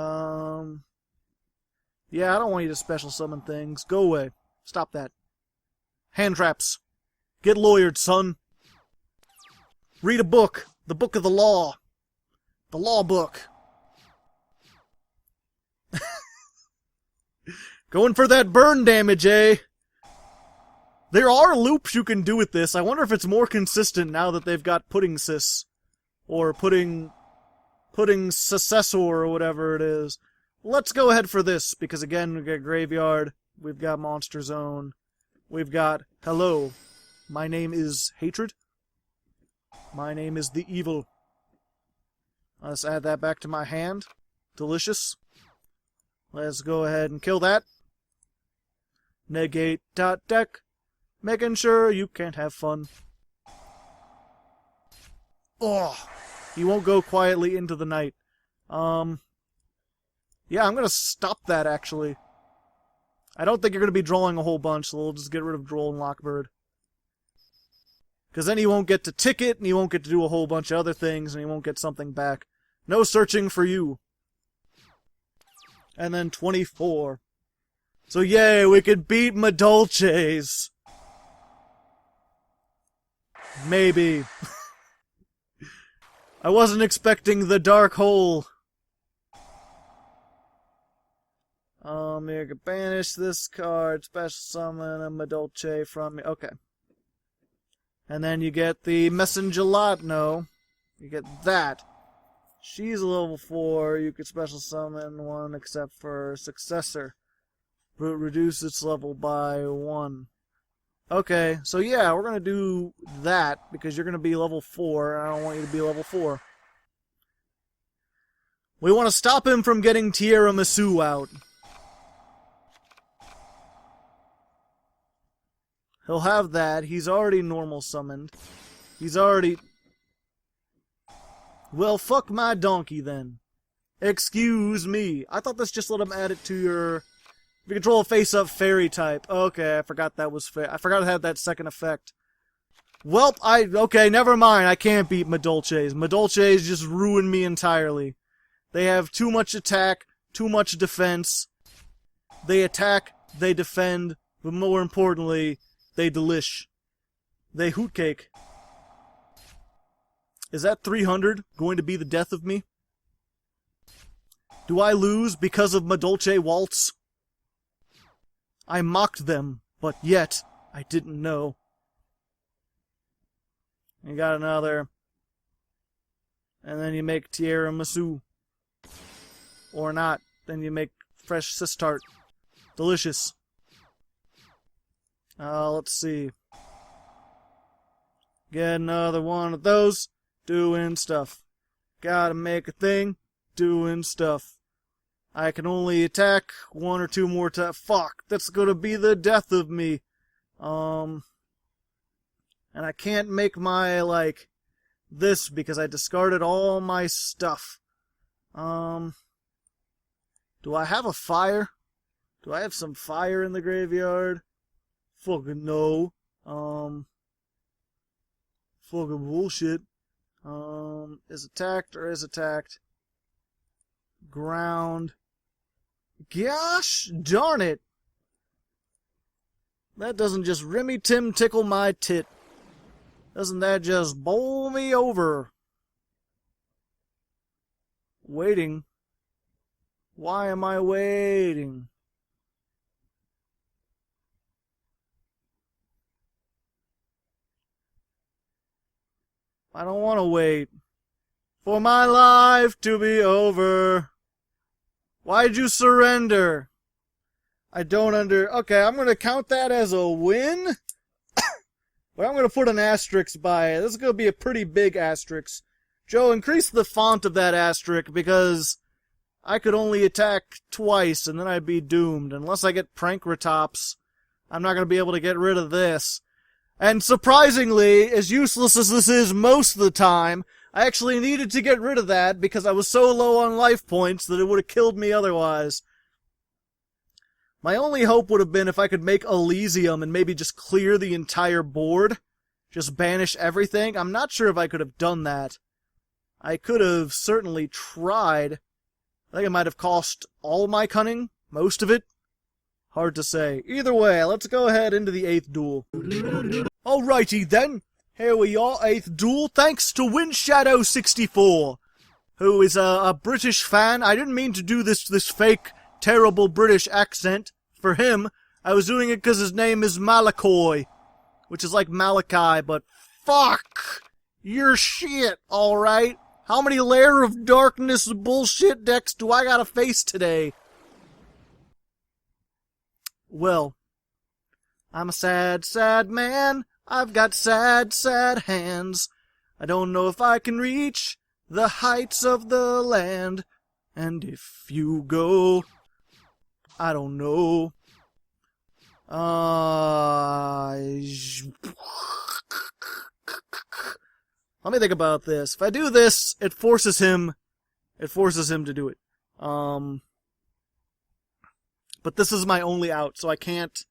I don't want you to special summon things. Go away. Stop that. Hand traps. Get lawyered, son. Read a book. The book of the law. The law book. Going for that burn damage, eh? There are loops you can do with this. I wonder if it's more consistent now that they've got Pudding Sis. Or Pudding Successor, or whatever it is. Let's go ahead for this, because again, we've got Graveyard, we've got Monster Zone, we've got Hello, my name is Hatred, my name is the Evil. Let's add that back to my hand. Delicious. Let's go ahead and kill that. Negate .deck, making sure you can't have fun. Oh, he won't go quietly into the night. Yeah, I'm gonna stop that, actually. I don't think you're gonna be drawing a whole bunch, so we'll just get rid of Droll and Lockbird. Because then he won't get to ticket, and he won't get to do a whole bunch of other things, and he won't get something back. No searching for you. And then 24. So yay, we could beat Madolches. Maybe. I wasn't expecting the dark hole. You can banish this card, special summon a Madolche from me. Okay. And then you get the Messengelatno. You get that. She's a level 4. You could special summon one except for Successor. But reduce its level by 1. Okay, so yeah, we're gonna do that because you're gonna be level 4, and I don't want you to be level 4. We want to stop him from getting Tiramisu out. He'll have that. He's already normal summoned. He's already... Well, fuck my donkey, then. Excuse me. I thought this just let him add it to your... If you control a face-up fairy type. Okay, I forgot that was fair. I forgot it had that second effect. Welp, okay, never mind. I can't beat Madolches. Madolches just ruined me entirely. They have too much attack, too much defense. They attack, they defend, but more importantly, they delish. They hoot cake. Is that 300 going to be the death of me? Do I lose because of Madolche Waltz? I mocked them, but yet I didn't know. You got another. And then you make tiramisu. Or not. Then you make fresh sis-tart. Delicious. Let's see. Get another one of those. Doing stuff. Gotta make a thing. Doing stuff. I can only attack one or two more times. Fuck, that's gonna be the death of me. And I can't make my, like, this because I discarded all my stuff. Do I have a fire? Do I have some fire in the graveyard? Fucking no. Fucking bullshit. Is attacked or is attacked? Ground. Gosh darn it! That doesn't just Remy Tim tickle my tit. Doesn't that just bowl me over? Waiting. Why am I waiting? I don't want to wait. For my life to be over. Why'd you surrender? I don't Okay, I'm going to count that as a win. But I'm going to put an asterisk by it. This is going to be a pretty big asterisk. Joe, increase the font of that asterisk because I could only attack twice and then I'd be doomed. Unless I get Prankratops, I'm not going to be able to get rid of this. And surprisingly, as useless as this is most of the time, I actually needed to get rid of that because I was so low on life points that it would have killed me otherwise. My only hope would have been if I could make Elysium and maybe just clear the entire board. Just banish everything. I'm not sure if I could have done that. I could have certainly tried. I think it might have cost all my cunning. Most of it. Hard to say. Either way, let's go ahead into the 8th duel. Alrighty then. Here we are, 8th duel. Thanks to Windshadow64, who is a British fan. I didn't mean to do this fake terrible British accent for him. I was doing it because his name is Malakoi, which is like Malachi, but fuck, you're shit, alright? How many Lair of Darkness bullshit decks do I gotta face today? Well, I'm a sad, sad man. I've got sad, sad hands. I don't know if I can reach the heights of the land. And if you go, I don't know. Let me think about this. If I do this, it forces him to do it. But this is my only out, so I can't.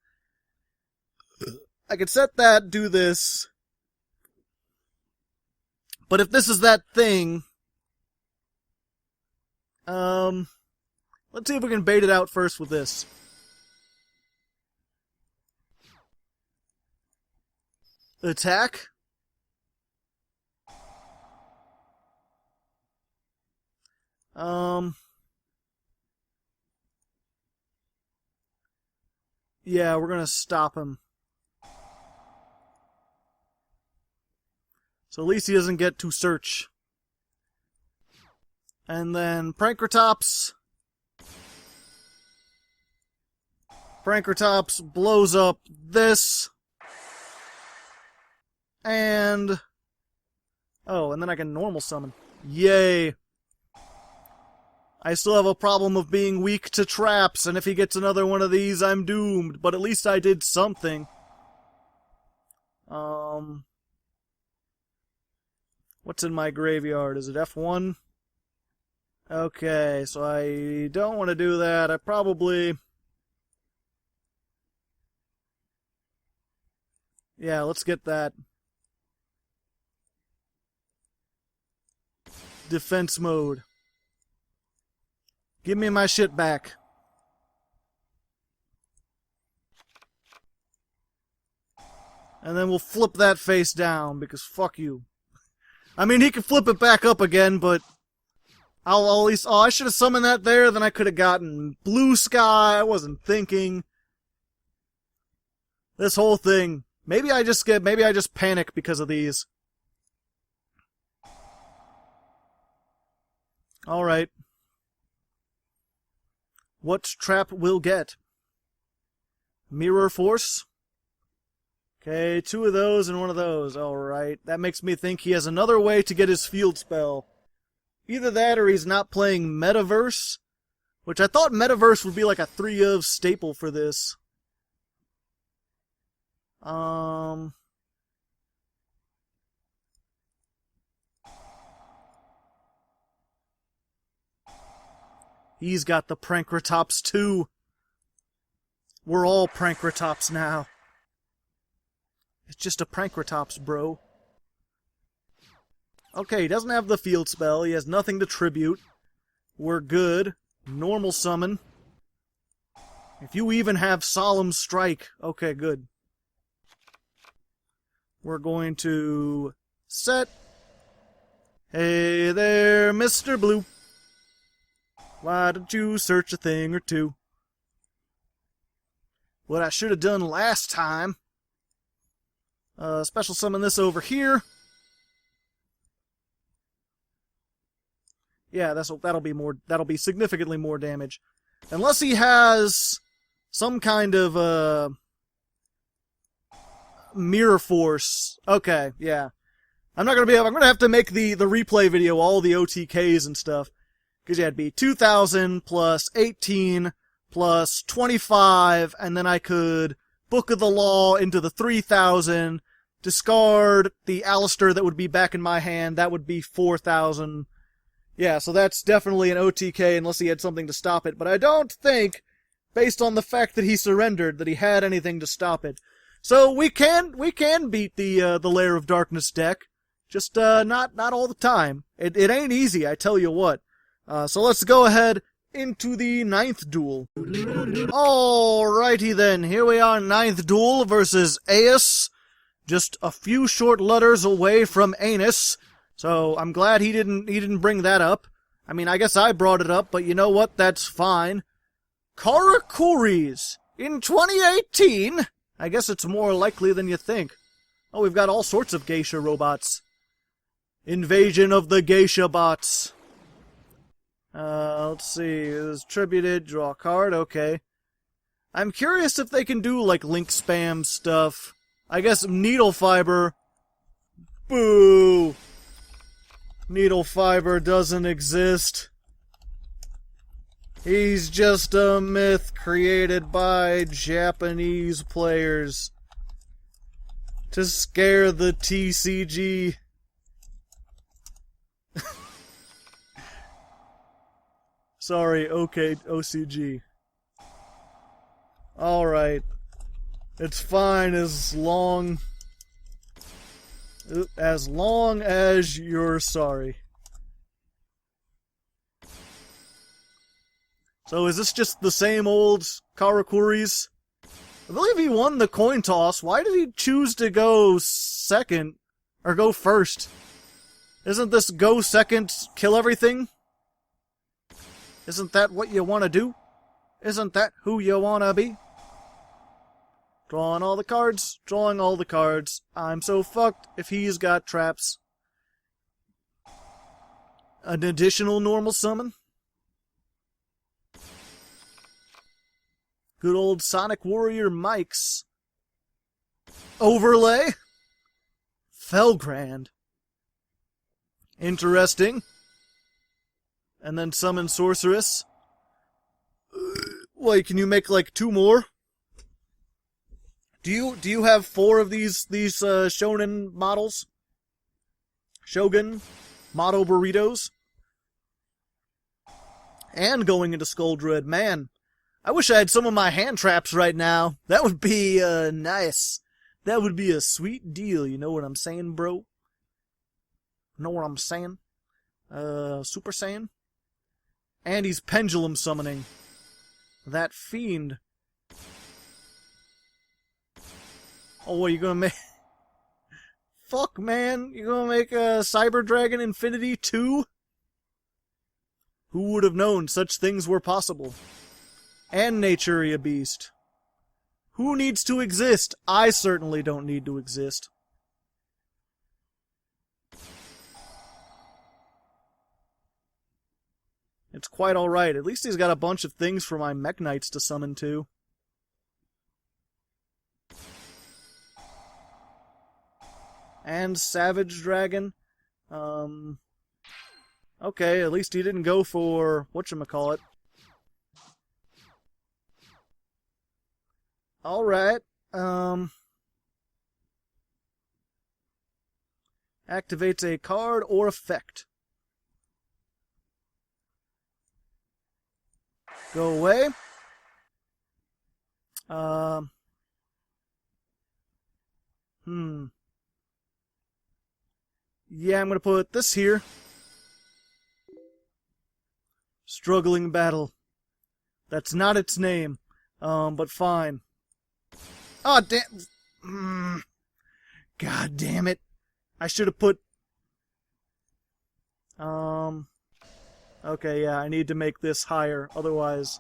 I could set that, do this. But if this is that thing, let's see if we can bait it out first with this. Attack. Yeah, we're gonna stop him. So at least he doesn't get to search. And then Prankratops. Prankratops blows up this. And... oh, and then I can normal summon. Yay! I still have a problem of being weak to traps, and if he gets another one of these, I'm doomed. But at least I did something. What's in my graveyard? Is it F1? Okay, so I don't want to do that. I probably... yeah, let's get that. defense mode. Give me my shit back. And then we'll flip that face down, because fuck you. I mean, he can flip it back up again, but I'll at least... Oh, I should have summoned that there, then I could have gotten Blue Sky. I wasn't thinking. This whole thing. Maybe I just panic because of these. Alright. What trap will get? Mirror Force. Okay, 2 of those and 1 of those. Alright. That makes me think he has another way to get his field spell. Either that or he's not playing Metaverse. Which I thought Metaverse would be like a 3-of staple for this. He's got the Prankratops too. We're all Prankratops now. It's just a Prankratops, bro. Okay, he doesn't have the field spell. He has nothing to tribute. We're good. Normal summon. If you even have Solemn Strike. Okay, good. We're going to set. Hey there, Mr. Blue. Why don't you search a thing or two? What I should have done last time. Special summon this over here. Yeah, that'll be significantly more damage. Unless he has some kind of Mirror Force. Okay, yeah. I'm gonna have to make the replay video, all the OTKs and stuff. Because yeah, it'd be 2,000 plus 18 plus 25, and then I could Book of the Law into the 3,000, discard the Aleister that would be back in my hand, that would be 4,000. Yeah, so that's definitely an OTK unless he had something to stop it, but I don't think, based on the fact that he surrendered, that he had anything to stop it. So we can beat the Lair of Darkness deck, just not all the time. It ain't easy, I tell you what. So let's go ahead into the 9th duel. Alrighty then, here we are, 9th duel versus Aeus. Just a few short letters away from Anus. So I'm glad he didn't bring that up. I mean, I guess I brought it up, but you know what? That's fine. Karakuris in 2018. I guess it's more likely than you think. Oh, we've got all sorts of geisha robots. Invasion of the geisha bots. Let's see. It was tributed. Draw a card. Okay. I'm curious if they can do like link spam stuff. I guess needle fiber. Boo. Needle fiber doesn't exist. He's just a myth created by Japanese players to scare the TCG. Sorry, okay, OCG. Alright. It's fine as long as you're sorry. So is this just the same old Karakuris? I believe he won the coin toss. Why did he choose to go second? Or go first? Isn't this go second, kill everything? Isn't that what you want to do? Isn't that who you want to be? Drawing all the cards, drawing all the cards. I'm so fucked if he's got traps. An additional normal summon? Good old Sonic Warrior Mike's overlay? Felgrand. Interesting. And then summon Sorceress. Wait, can you make like 2 more? Do you have 4 of these shonen models? Shogun Motto Burritos? And going into Skull Druid, man. I wish I had some of my hand traps right now. That would be nice. That would be a sweet deal, you know what I'm saying, bro? Know what I'm saying? Super Saiyan. And he's pendulum summoning. That fiend. Oh, what are you gonna make? Fuck, man. You gonna make a Cyber Dragon Infinity 2? Who would have known such things were possible? And Naturia Beast. Who needs to exist? I certainly don't need to exist. It's quite alright. At least he's got a bunch of things for my Mech Knights to summon to. And Savage Dragon. Okay, at least he didn't go for whatchamacallit. Alright, activates a card or effect. Go away. Yeah, I'm gonna put this here. Struggling Battle. That's not its name. But fine. Oh, damn. God damn it. I should have put... Okay, yeah, I need to make this higher, otherwise...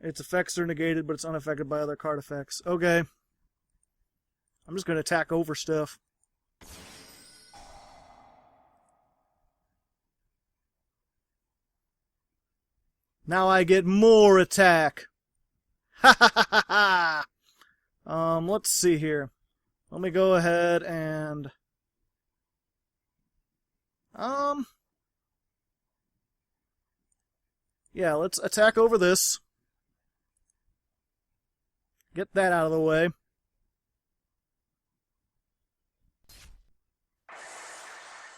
Its effects are negated, but it's unaffected by other card effects. Okay. I'm just gonna attack over stuff. Now I get more attack! Ha ha ha ha ha! Let's see here. Let me go ahead and... Yeah, let's attack over this. Get that out of the way.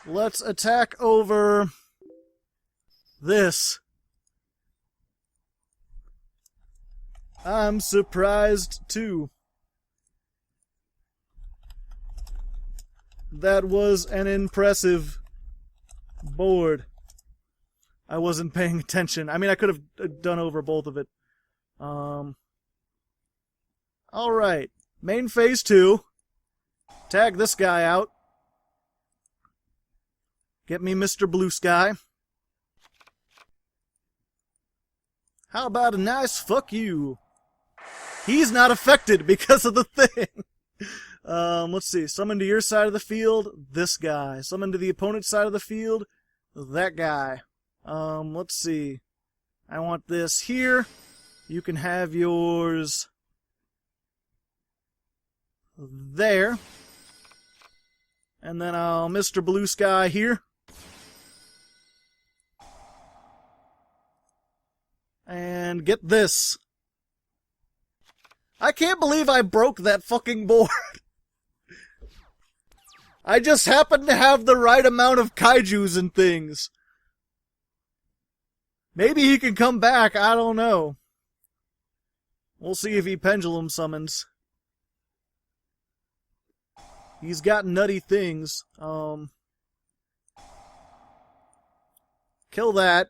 Let's attack over this. I'm surprised, too. That was an impressive board. I wasn't paying attention. I mean, I could have done over both of it. Alright. Main phase 2. Tag this guy out. Get me Mr. Blue Sky. How about a nice fuck you? He's not affected because of the thing. Let's see. Summon to your side of the field, this guy. Summon to the opponent's side of the field, that guy. Let's see. I want this here. You can have yours there. And then I'll Mr. Blue Sky here. And get this. I can't believe I broke that fucking board. I just happened to have the right amount of kaijus and things. Maybe he can come back, I don't know. We'll see if he pendulum summons. He's got nutty things. Kill that.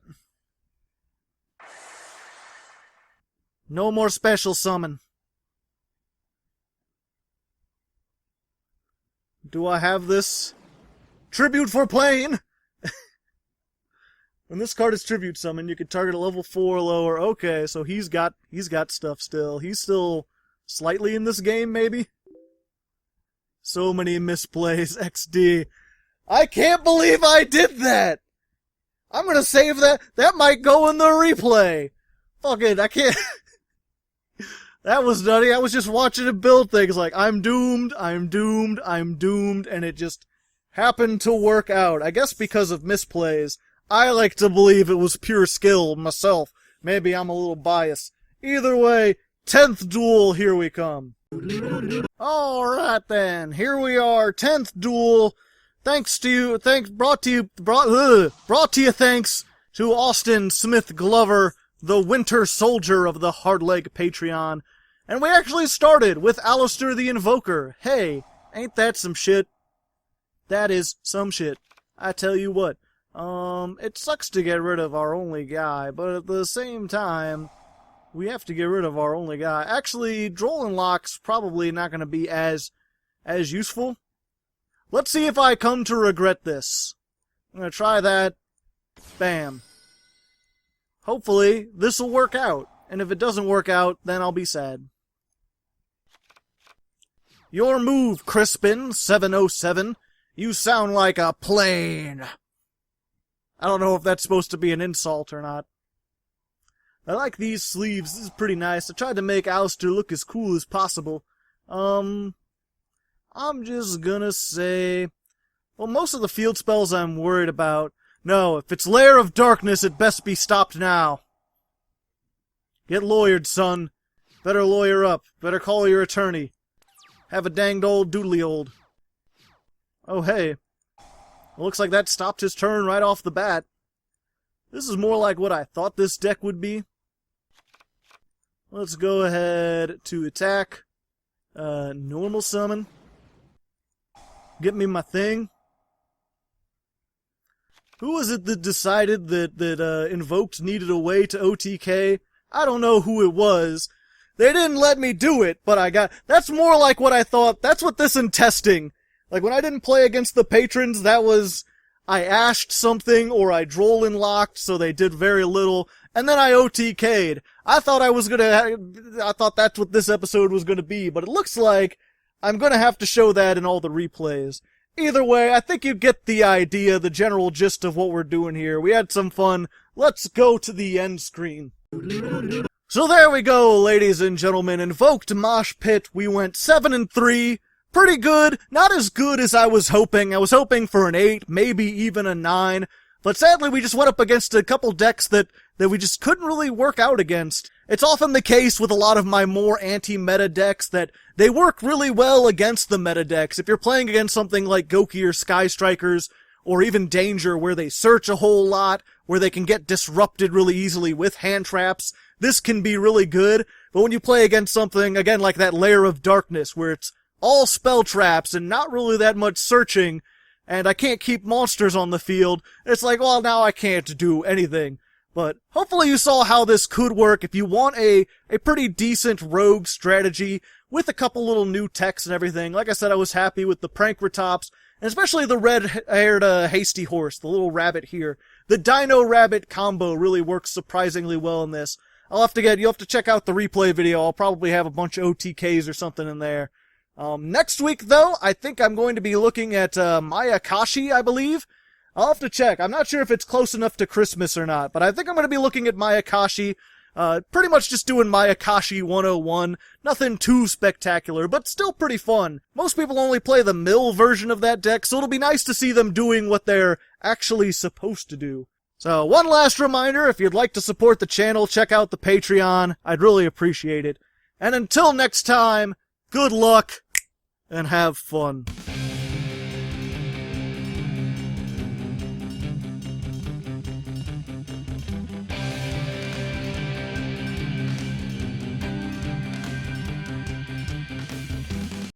No more special summon. Do I have this? Tribute for playing! When this card is tribute summon, you can target a level 4 or lower. Okay, so he's got stuff still. He's still slightly in this game, maybe? So many misplays, XD. I can't believe I did that! I'm gonna save that. That might go in the replay. Fuck it, I can't... That was nutty. I was just watching him build things like, I'm doomed, I'm doomed, I'm doomed, and it just happened to work out. I guess because of misplays. I like to believe it was pure skill myself. Maybe I'm a little biased. Either way, 10th duel, here we come. Alright then, here we are, 10th duel. Thanks to you, brought to you thanks to Austin Smith Glover, the Winter Soldier of the Hardleg Patreon. And we actually started with Aleister the Invoker. Hey, ain't that some shit? That is some shit. I tell you what. It sucks to get rid of our only guy, but at the same time, we have to get rid of our only guy. Actually, Droll and Lock's probably not going to be as useful. Let's see if I come to regret this. I'm going to try that. Bam. Hopefully, this will work out. And if it doesn't work out, then I'll be sad. Your move, Crispin 707. You sound like a plane. I don't know if that's supposed to be an insult or not. I like these sleeves. This is pretty nice. I tried to make Aleister look as cool as possible. I'm just gonna say... Well, most of the field spells I'm worried about. No, if it's Lair of Darkness, it best be stopped now. Get lawyered, son. Better lawyer up. Better call your attorney. Have a danged old doodly old. Oh, hey. Looks like that stopped his turn right off the bat. This is more like what I thought this deck would be. Let's go ahead to attack. Normal summon. Get me my thing. Who was it that decided that Invoked needed a way to OTK? I don't know who it was. They didn't let me do it, but I got... That's more like what I thought. That's what this in testing. Like, when I didn't play against the patrons, that was... I ashed something, or I Droll and Locked, so they did very little, and then I OTK'd. I thought that's what this episode was gonna be, but it looks like I'm gonna have to show that in all the replays. Either way, I think you get the idea, the general gist of what we're doing here. We had some fun. Let's go to the end screen. So there we go, ladies and gentlemen. Invoked Mosh Pit. We went 7-3. Pretty good. Not as good as I was hoping. I was hoping for an 8, maybe even a 9. But sadly, we just went up against a couple decks that we just couldn't really work out against. It's often the case with a lot of my more anti-meta decks that they work really well against the meta decks. If you're playing against something like Goki or Sky Strikers, or even Danger, where they search a whole lot, where they can get disrupted really easily with hand traps, this can be really good. But when you play against something, again, like that Lair of Darkness, where it's all spell traps and not really that much searching, and I can't keep monsters on the field, it's like, well, now I can't do anything. But hopefully you saw how this could work if you want a pretty decent rogue strategy with a couple little new techs and everything. Like I said, I was happy with the Prank Retops, and especially the red-haired Hasty Horse, the little rabbit here. The Dino-Rabbit combo really works surprisingly well in this. You'll have to check out the replay video. I'll probably have a bunch of OTKs or something in there. Next week, though, I think I'm going to be looking at Mayakashi, I believe. I'll have to check. I'm not sure if it's close enough to Christmas or not, but I think I'm going to be looking at Mayakashi. Pretty much just doing Mayakashi 101. Nothing too spectacular, but still pretty fun. Most people only play the mill version of that deck, so it'll be nice to see them doing what they're actually supposed to do. So, one last reminder, if you'd like to support the channel, check out the Patreon. I'd really appreciate it. And until next time, good luck, and have fun.